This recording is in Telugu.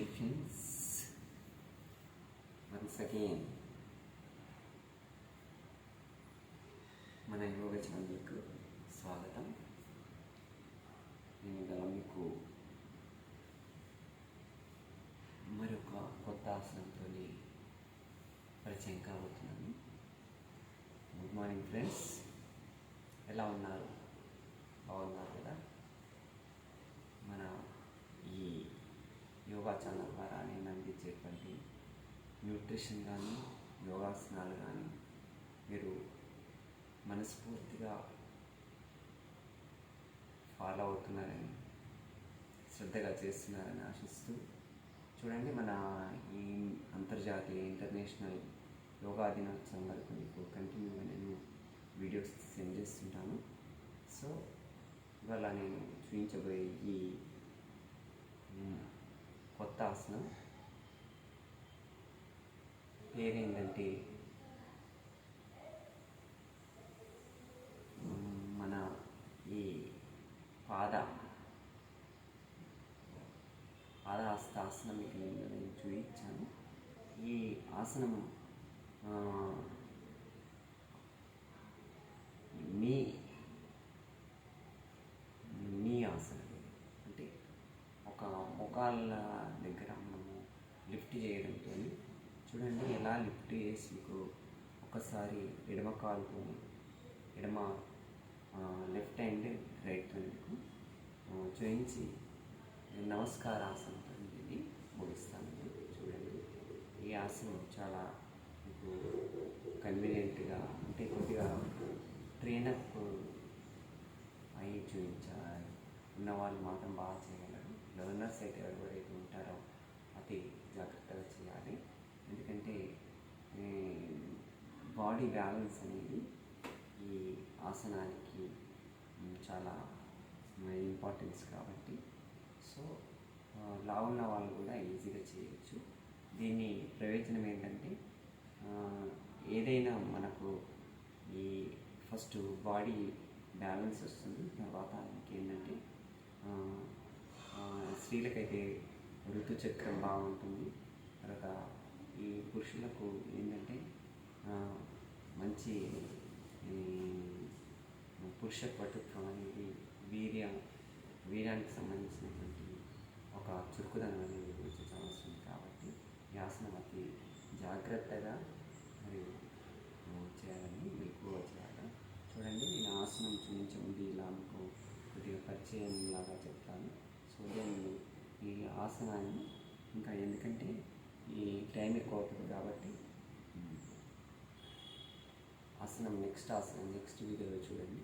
హాయ్ ఫ్రెండ్స్, వన్స్ అగైన్ మన యోగా ఛానల్కు స్వాగతం. నేను ఇవాళ మీకు మరొక కొత్త ఆసనంతో పరిచయం కాబోతున్నాను. గుడ్ మార్నింగ్ ఫ్రెండ్స్, ఎలా ఉన్నారు? బాగున్నారు కదా? మన ఈ యోగా ఛానల్ ద్వారా నేను అందించేటువంటి న్యూట్రిషన్ కానీ యోగాసనాలు కానీ మీరు మనస్ఫూర్తిగా ఫాలో అవుతున్నారని, శ్రద్ధగా చేస్తున్నారని ఆశిస్తూ చూడండి. మన ఈ అంతర్జాతీయ ఇంటర్నేషనల్ యోగా దినోత్సవం వరకు మీకు కంటిన్యూగా నేను వీడియోస్ సెండ్ చేస్తుంటాను. సో ఇవాళ నేను చూపించబోయే ఈ కొత్త ఆసనం పేరేంటంటే మన ఈ పాదహస్తాసనం మీకు నేను చూపించాను. ఈ ఆసనం నీ ఆసనం అంటే ఒక మోకాళ్ళ దగ్గర మనము లిఫ్ట్ చేయడంతో చూడండి ఎలా లిఫ్ట్ చేసి మీకు ఒకసారి ఎడమ కాలుతో ఎడమ లెఫ్ట్ హ్యాండ్ రైట్తో మీకు చూపించి నమస్కారాసనంతో ఇది ముగిస్తాను. చూడండి, ఈ ఆసనం చాలా మీకు కన్వీనియంట్గా అంటే కొద్దిగా ట్రైనప్ అయి చూపించాలి ఉన్నవాళ్ళు మాత్రం బాగా చేయగలరు. లెర్నర్స్ అయితే ఎవరైతే ఉంటారో అతి జాగ్రత్తగా చేయాలి. ఎందుకంటే బాడీ బ్యాలెన్స్ అనేది ఈ ఆసనానికి చాలా ఇంపార్టెన్స్ కాబట్టి సో లావున్న వాళ్ళు కూడా ఈజీగా చేయవచ్చు. దీని ప్రయోజనం ఏంటంటే ఏదైనా మనకు ఈ ఫస్ట్ బాడీ బ్యాలెన్స్ వస్తుంది. తర్వాత ఇంకేంటంటే స్త్రీలకైతే ఋతుచక్రం బాగుంటుంది. తర్వాత ఈ పురుషులకు ఏంటంటే మంచి పురుష పటుత్వం అనేది వీర్యానికి సంబంధించినటువంటి ఒక చురుకుదనం అనేది చాలా వస్తుంది. కాబట్టి ఈ ఆసనం అతి జాగ్రత్తగా మరియు చేయాలని ఎక్కువగా చేయాలి. చూడండి, నేను ఆసనం చూపించే ముందు ఇలా మీకు కొద్దిగా పరిచయం లాగా చెప్తాను. సో నేను ఈ ఆసనాన్ని ఇంకా ఎందుకంటే ఈ టైం ఎక్కువ అవుతుంది కాబట్టి ఆసనం నెక్స్ట్ వీడియోలో చూడండి.